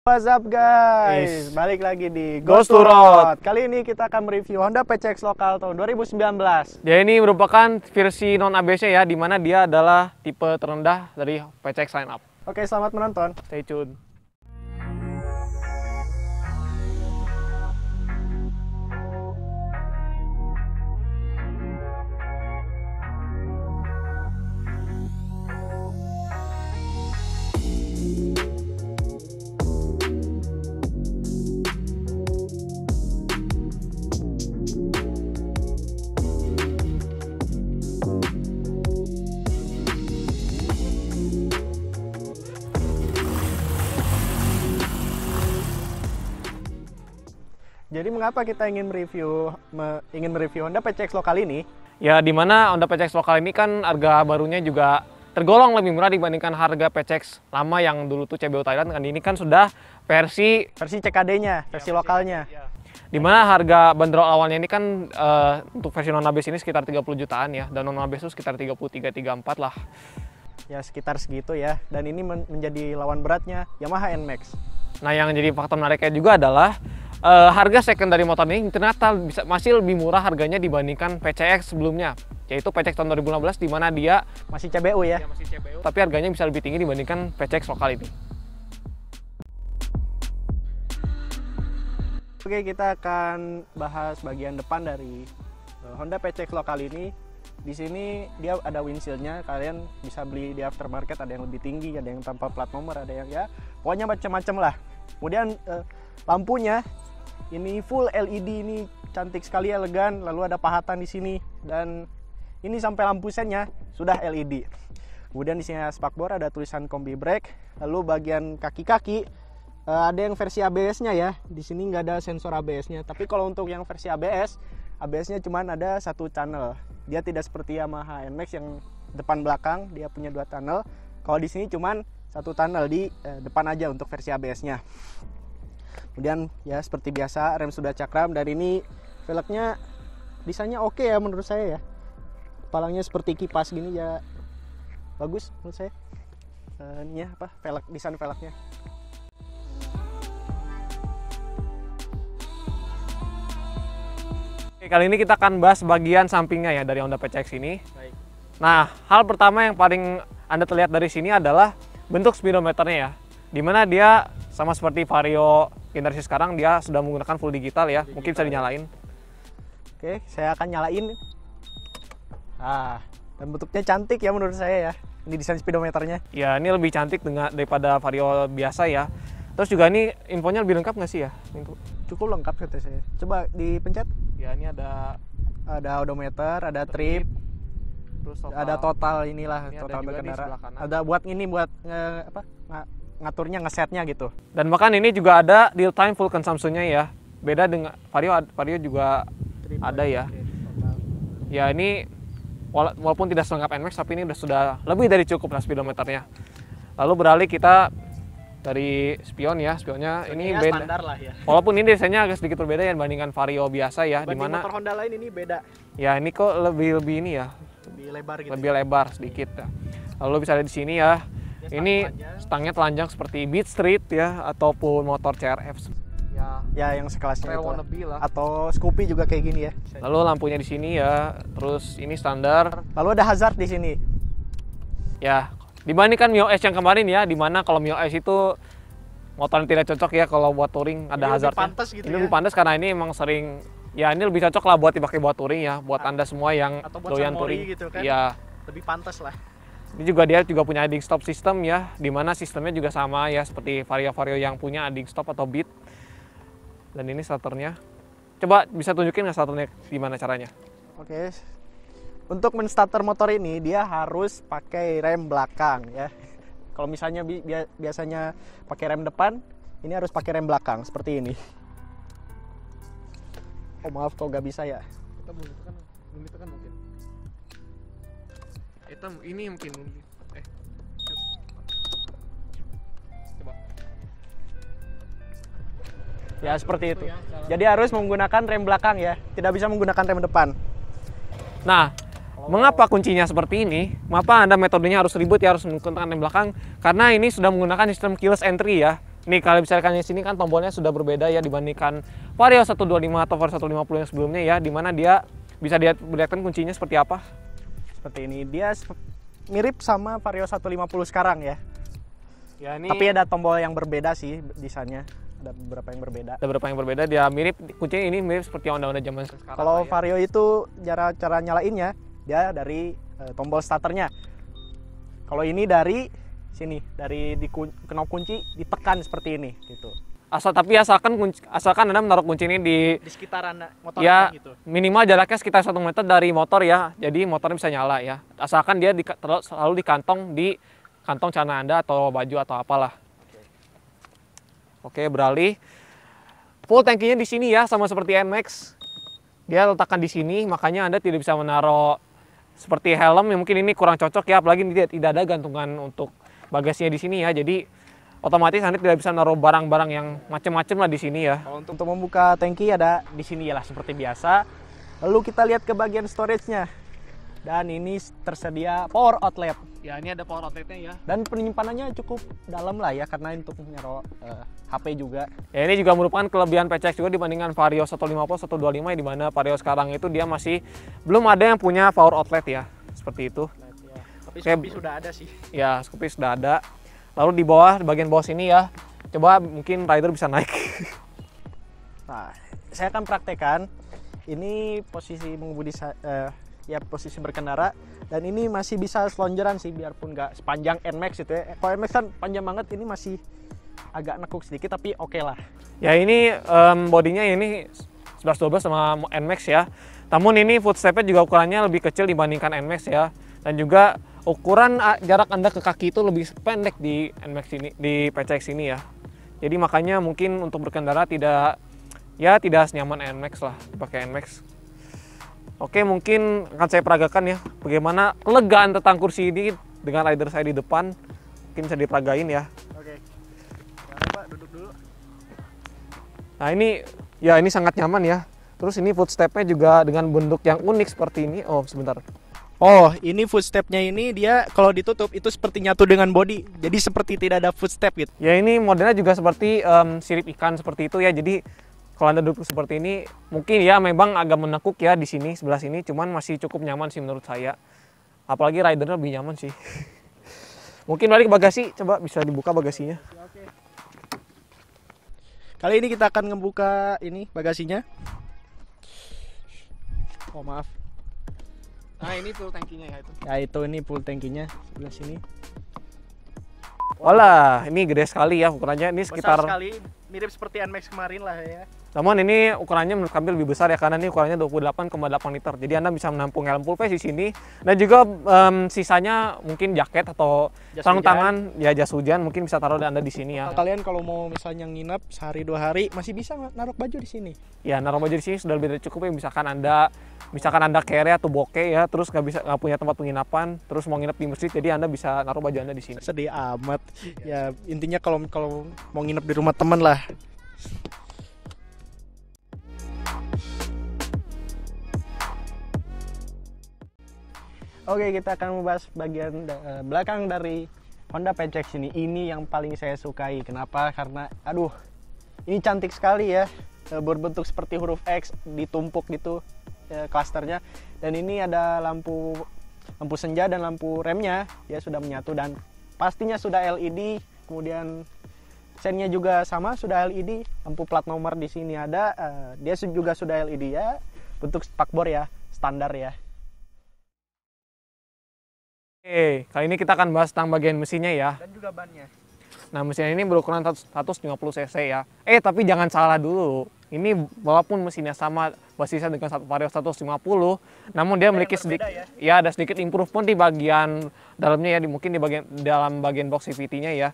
What's up guys, balik lagi di Ghost to Road. Kali ini kita akan mereview Honda PCX lokal tahun 2019. Dia ini merupakan versi non ABS ya, di mana dia adalah tipe terendah dari PCX lineup. Oke, selamat menonton. Stay tune. Jadi mengapa kita ingin mereview Honda PCX lokal ini? Ya, di mana Honda PCX lokal ini kan harga barunya juga tergolong lebih murah dibandingkan harga PCX lama yang dulu tuh CBU Thailand. Kan ini kan sudah versi CKD-nya, versi lokalnya. Di mana harga bandrol awalnya ini kan untuk versi non ABS ini sekitar 30 jutaan ya, dan non ABS itu sekitar 33-34 lah. Ya sekitar segitu ya. Dan ini menjadi lawan beratnya Yamaha NMAX. Nah, yang jadi faktor menariknya juga adalah harga second dari motor ini ternyata masih lebih murah harganya dibandingkan PCX sebelumnya, yaitu PCX tahun 2015 di mana dia masih CBU ya. Masih CBU, tapi harganya bisa lebih tinggi dibandingkan PCX lokal ini. Oke, kita akan bahas bagian depan dari Honda PCX lokal ini. Di sini dia ada windshieldnya, kalian bisa beli di aftermarket, ada yang lebih tinggi, ada yang tanpa plat nomor, ada yang ya pokoknya macam-macam lah. Kemudian lampunya ini full LED, ini cantik sekali, elegan. Lalu ada pahatan di sini dan ini sampai lampu sennya sudah LED. Kemudian di sini ada spakbor, ada tulisan kombi brake. Lalu bagian kaki-kaki ada yang versi ABS-nya ya. Di sini nggak ada sensor ABS-nya. Tapi kalau untuk yang versi ABS-nya cuma ada satu channel. Dia tidak seperti Yamaha NMAX yang depan belakang, dia punya dua channel. Kalau di sini cuma satu channel di depan aja untuk versi ABS-nya. Kemudian ya seperti biasa rem sudah cakram, dan ini velgnya desainnya oke ya menurut saya ya. Palangnya seperti kipas gini ya, bagus menurut saya. Ini ya apa, desain velgnya. Oke, kali ini kita akan bahas bagian sampingnya ya dari Honda PCX ini. Baik. Nah, hal pertama yang paling Anda terlihat dari sini adalah bentuk speedometernya ya, dimana dia sama seperti Vario generasi sekarang, dia sudah menggunakan full digital ya. Mungkin bisa dinyalain. Oke, saya akan nyalain. Dan bentuknya cantik ya menurut saya ya. Ini desain speedometernya. Ya, ini lebih cantik daripada Vario biasa ya. Terus juga ini infonya lebih lengkap nggak sih ya? Cukup lengkap kata saya. Coba dipencet. Ya, ini ada odometer, ada trip, terus ada total inilah, ini total ada juga di berkendara. sebelah kanan. Ada buat ini, buat ngaturnya, ngesetnya gitu. Dan bahkan ini juga ada real time full consumption-nya ya. Beda dengan Vario juga ada ya. Ya, ini walaupun tidak selengkap NMAX, tapi ini sudah lebih dari cukup lah speedometernya. Lalu beralih kita dari spion ya, spionnya ini beda. Standar lah ya. Walaupun ini desainnya agak sedikit berbeda ya dibandingkan Vario biasa ya, di mana motor Honda lain ini beda. ya ini kok lebih ini ya, Lebih lebar gitu. lebih lebar sedikit ya. Lalu bisa lihat di sini ya. Ini stangnya telanjang seperti Beat Street ya, ataupun motor CRF. Ya yang sekelasnya Trail itu. wannabe lah. Atau Scoopy juga kayak gini ya. Lalu lampunya di sini ya, terus ini standar. Lalu ada hazard di sini. Ya, dibandingkan Mio S yang kemarin ya, dimana kalau Mio S itu motor yang tidak cocok ya kalau buat touring, ada hazardnya. Pantas gitu ini ya. lebih pantas karena ini emang sering, ya ini lebih cocok lah buat dipakai buat touring ya, buat Anda semua yang atau buat doyan Sunmori touring. gitu kan. Ya, Lebih pantas lah. ini juga dia juga punya adding stop system ya, dimana sistemnya juga sama ya seperti Vario-Vario yang punya adding stop atau beat. Dan ini starternya. Coba bisa tunjukin nggak starternya gimana caranya? Oke. Untuk menstarter motor ini dia harus pakai rem belakang ya. Kalau misalnya biasanya pakai rem depan, ini harus pakai rem belakang seperti ini. Oh maaf kok nggak bisa ya. Kita belum ditekan mungkin. Ini mungkin. Coba. Ya seperti itu. Jadi harus menggunakan rem belakang ya, tidak bisa menggunakan rem depan. Nah, mengapa kuncinya seperti ini? Mengapa Anda metodenya harus ribut ya, harus menggunakan rem belakang? Karena ini sudah menggunakan sistem keyless entry ya. Nih kalau misalkan di sini kan tombolnya sudah berbeda ya dibandingkan Vario 125 atau Vario 150 yang sebelumnya ya, dimana dia bisa dilihatkan kuncinya seperti apa. Seperti ini, dia mirip sama Vario 150 sekarang ya. Ya ini Tapi ada tombol yang berbeda sih desainnya. Ada beberapa yang berbeda. ada beberapa yang berbeda, dia mirip, kuncinya ini mirip seperti Honda zaman sekarang. Kalau lah ya. Vario itu cara nyalainnya dia dari tombol starternya. Kalau ini dari sini, dari knob kunci ditekan seperti ini gitu. Asalkan Anda menaruh kunci ini Di sekitaran motor ya gitu. minimal jaraknya sekitar 1 meter dari motor ya, jadi motornya bisa nyala ya. Asalkan dia selalu di kantong celana Anda atau baju atau apalah. Oke, beralih. Full tankinya di sini ya, sama seperti NMAX. Dia letakkan di sini, makanya Anda tidak bisa menaruh seperti helm yang mungkin ini kurang cocok ya, apalagi tidak ada gantungan untuk bagasinya di sini ya. Jadi otomatis Anda tidak bisa naruh barang-barang yang macam-macam lah di sini ya. Kalau untuk membuka tangki ada di sini ya lah seperti biasa. Lalu kita lihat ke bagian storage-nya. Dan ini tersedia power outlet. Ya, ini ada power outletnya ya. Dan penyimpanannya cukup dalam lah ya, karena untuk menaruh HP juga. Ya, ini juga merupakan kelebihan PCX juga dibandingkan Vario 150, 125 di mana Vario sekarang itu dia masih belum ada yang punya power outlet ya. Seperti itu. Ya. Tapi Oke. Scoopy sudah ada sih. Ya, Scoopy sudah ada. Lalu di bawah, di bagian bawah sini ya. Coba mungkin rider bisa naik. Nah, saya akan praktekkan. Ini posisi mengemudi ya posisi berkendara, dan ini masih bisa selonjoran sih biarpun nggak sepanjang NMAX itu ya. Kalau NMAX kan panjang banget, ini masih agak nekuk sedikit tapi oke lah. Ya, ini bodinya ini 11-12 sama NMAX ya. Namun ini footstepnya juga ukurannya lebih kecil dibandingkan NMAX ya. Dan juga ukuran jarak Anda ke kaki itu lebih pendek di NMAX ini, di PCX ini ya. Jadi makanya mungkin untuk berkendara tidak senyaman NMAX lah pakai NMAX. Oke, mungkin akan saya peragakan ya bagaimana kelegaan tentang kursi ini dengan rider saya di depan. Mungkin bisa diperagain ya. Oke. Mari Pak, duduk dulu. Nah, ini sangat nyaman ya. Terus ini footstepnya juga dengan bentuk yang unik seperti ini. Oh, sebentar. Oh, ini footstepnya ini dia kalau ditutup itu seperti nyatu dengan body. Jadi seperti tidak ada footstep gitu. Ya, ini modelnya juga seperti sirip ikan seperti itu ya. Jadi kalau Anda duduk seperti ini, mungkin ya memang agak menekuk ya di sini, sebelah sini, cuman masih cukup nyaman sih menurut saya. Apalagi ridernya lebih nyaman sih. Mungkin balik bagasi, coba bisa dibuka bagasinya. Oke. Kali ini kita akan ngebuka ini bagasinya. Oh, maaf. Nah, ini full tankinya ya itu. Ya, itu ini full tankinya sebelah sini. Walah, ini gede sekali ya ukurannya. Ini sekitar Besar sekali, mirip seperti NMAX kemarin lah ya. namun ini ukurannya menurut kami lebih besar ya, karena ini ukurannya 28,8 liter. Jadi Anda bisa menampung helm full face di sini, dan juga sisanya mungkin jaket atau Jas sarung hujan. tangan, ya jas hujan mungkin bisa taruh Anda di sini ya. Kalian kalau mau misalnya nginep sehari 2 hari masih bisa naruh baju di sini. Ya, naruh baju di sini sudah lebih dari cukup ya. Misalkan anda kere atau bokeh ya, terus nggak punya tempat penginapan, terus mau nginep di masjid, jadi Anda bisa naruh baju Anda di sini. Sedih amat. Ya intinya kalau mau nginep di rumah teman lah. Oke, kita akan membahas bagian belakang dari Honda PCX ini. Ini yang paling saya sukai. Kenapa? Karena aduh, ini cantik sekali ya. Berbentuk seperti huruf X ditumpuk gitu klasternya. Dan ini ada lampu senja dan lampu remnya ya sudah menyatu, dan pastinya sudah LED. Kemudian sennya juga sama, sudah LED. Lampu plat nomor di sini ada, dia juga sudah LED ya. Bentuk spakbor ya, standar ya. Oke, kali ini kita akan bahas tentang bagian mesinnya ya. Dan juga bannya. Nah, mesin ini berukuran 150 cc ya. Tapi jangan salah dulu. Ini walaupun mesinnya sama basisnya dengan Vario 150, namun dia memiliki sedikit ya, ada sedikit improvement di bagian dalamnya ya, mungkin di dalam bagian box CVT-nya ya.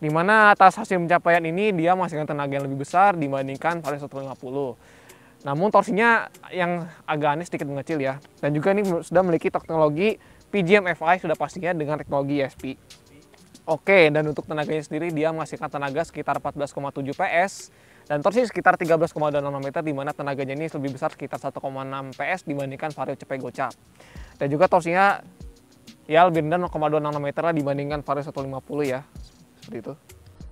Dimana atas hasil pencapaian ini dia menghasilkan tenaga yang lebih besar dibandingkan Vario 150. Namun torsinya yang agak aneh sedikit mengecil ya. Dan juga ini sudah memiliki teknologi PGM FI sudah pastinya dengan teknologi ESP. Oke, dan untuk tenaganya sendiri dia menghasilkan tenaga sekitar 14,7 PS dan torsi sekitar 13,26 Nm, di mana tenaganya ini lebih besar sekitar 1,6 PS dibandingkan Vario CP Gocap. Dan juga torsinya ya lebih rendah 0,26 Nm lah dibandingkan Vario 150 ya. Seperti itu.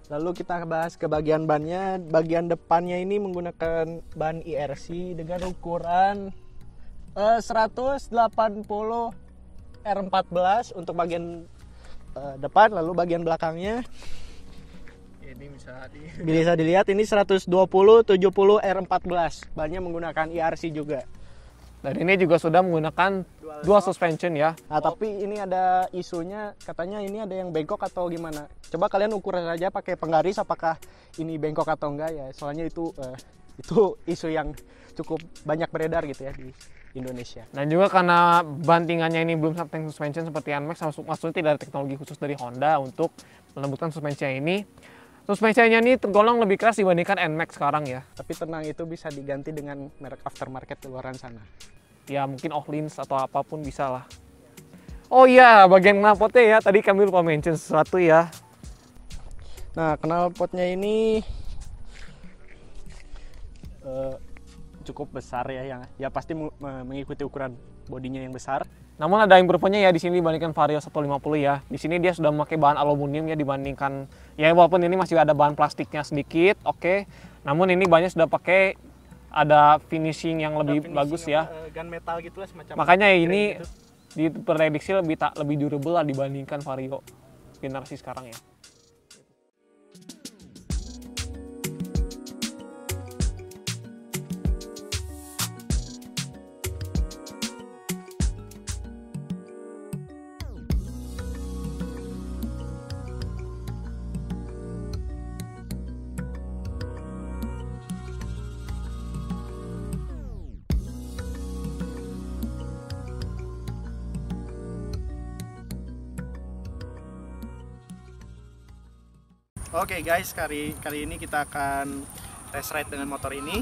Lalu kita bahas ke bagian bannya. Bagian depannya ini menggunakan ban IRC dengan ukuran 180 R14 untuk bagian depan. Lalu bagian belakangnya ini bisa dilihat ini 120 70 R14. Bannya menggunakan IRC juga. Dan ini juga sudah menggunakan dual suspension ya. Nah, tapi ini ada isunya, katanya ini ada yang bengkok atau gimana. Coba kalian ukur saja pakai penggaris apakah ini bengkok atau enggak ya. Soalnya itu isu yang cukup banyak beredar gitu ya di Indonesia. Dan juga karena bantingannya ini belum something suspension seperti NMAX, maksudnya tidak ada teknologi khusus dari Honda untuk melembutkan suspensinya ini. Suspensinya ini tergolong lebih keras dibandingkan NMAX sekarang ya. Tapi tenang, itu bisa diganti dengan merek aftermarket di luaran sana. Ya mungkin Ohlins atau apapun bisa lah. Oh iya, bagian knalpotnya ya, tadi kami lupa mention sesuatu ya. Nah, knalpotnya ini cukup besar ya pasti mengikuti ukuran bodinya yang besar. Namun ada improve-nya ya di sini dibandingkan Vario 150 ya. Di sini dia sudah memakai bahan aluminium ya dibandingkan ya, walaupun ini masih ada bahan plastiknya sedikit, oke. Namun ini banyak sudah pakai ada finishing yang lebih bagus ya. Gunmetal gitu lah semacam. Makanya ini gitu. Diprediksi lebih durable lah dibandingkan Vario generasi sekarang ya. Oke guys, kali ini kita akan test ride dengan motor ini.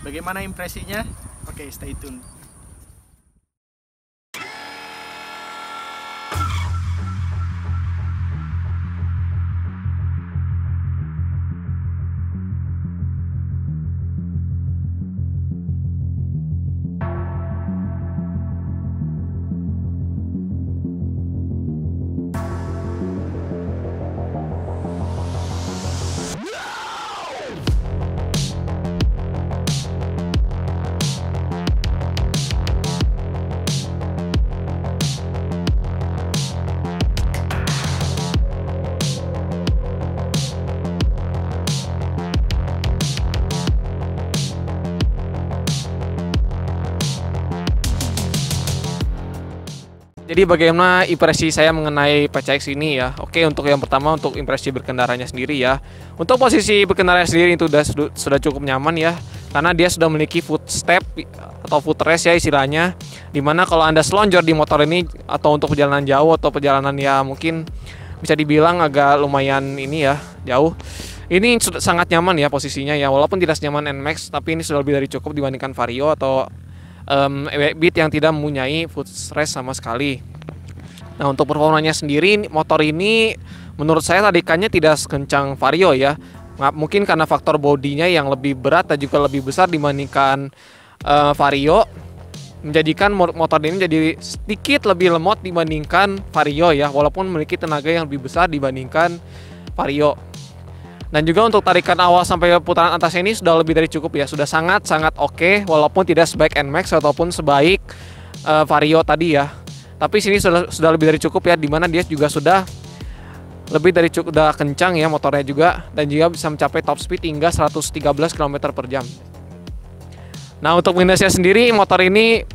Bagaimana impresinya? Oke, stay tune. Jadi bagaimana impresi saya mengenai PCX ini ya? Oke, untuk yang pertama untuk impresi berkendaranya sendiri ya. Untuk posisi berkendaranya sendiri itu sudah cukup nyaman ya, karena dia sudah memiliki footstep atau footrest ya istilahnya. Dimana kalau Anda selonjor di motor ini atau untuk perjalanan jauh atau perjalanan ya mungkin bisa dibilang agak lumayan ini ya jauh. Ini sangat nyaman ya posisinya ya, walaupun tidak senyaman NMAX, tapi ini sudah lebih dari cukup dibandingkan Vario atau Beat yang tidak mempunyai footrest sama sekali. Nah, untuk performanya sendiri, motor ini menurut saya tarikannya tidak sekencang Vario ya. Mungkin karena faktor bodinya yang lebih berat dan juga lebih besar dibandingkan Vario, menjadikan motor ini jadi sedikit lebih lemot dibandingkan Vario ya, walaupun memiliki tenaga yang lebih besar dibandingkan Vario. Dan juga untuk tarikan awal sampai putaran atas ini sudah lebih dari cukup ya, sudah sangat-sangat oke, walaupun tidak sebaik NMAX ataupun sebaik Vario tadi ya. Tapi sini sudah lebih dari cukup ya, dimana dia juga sudah lebih dari cukup, udah kencang ya motornya juga, dan juga bisa mencapai top speed hingga 113 km per jam. Nah, untuk minusnya sendiri, motor ini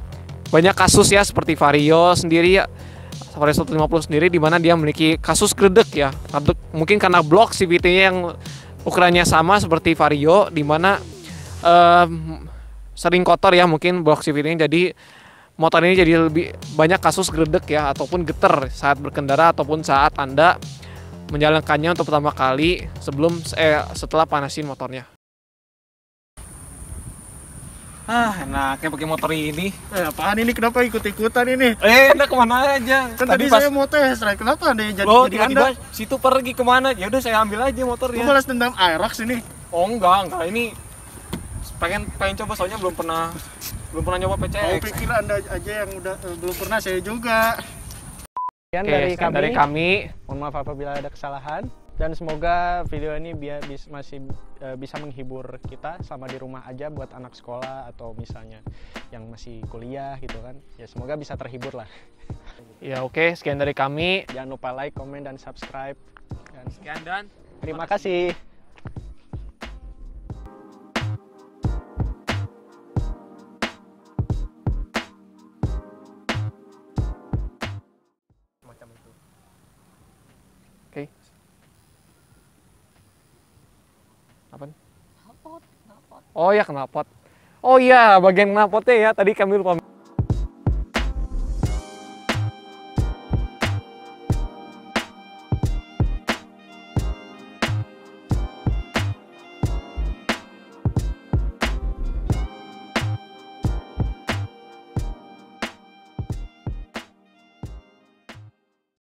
banyak kasus ya, seperti Vario sendiri ya, Vario 150 sendiri, di mana dia memiliki kasus gredek ya. Mungkin karena blok CVT-nya yang ukurannya sama seperti Vario, di mana sering kotor ya mungkin blok CVT-nya, jadi motor ini jadi lebih banyak kasus gredek ya, ataupun getar saat berkendara ataupun saat Anda menjalankannya untuk pertama kali setelah panasin motornya. Enaknya pakai motor ini. Apaan ini? Kenapa ikut-ikutan ini? Anda kemana aja? Kan tadi saya mau tes ride. Kenapa Anda jadi tiba-tiba situ pergi kemana? Ya udah saya ambil aja motornya. Lu balas dendam Aerox ini? Oh enggak. Ini pengen coba, soalnya belum pernah nyoba PCX. Oh, pikir Anda aja yang udah belum pernah, saya juga. Dari kami. Mohon maaf apabila ada kesalahan. Dan semoga video ini masih bisa menghibur kita sama di rumah aja buat anak sekolah atau misalnya yang masih kuliah gitu kan. Ya semoga bisa terhibur lah. Ya oke, sekian dari kami. Jangan lupa like, komen, dan subscribe. Dan Sekian dan terima kasih. Oke. Apa? Knalpot. Oh ya knalpot. Oh iya, bagian knalpotnya ya. Tadi kami lupa.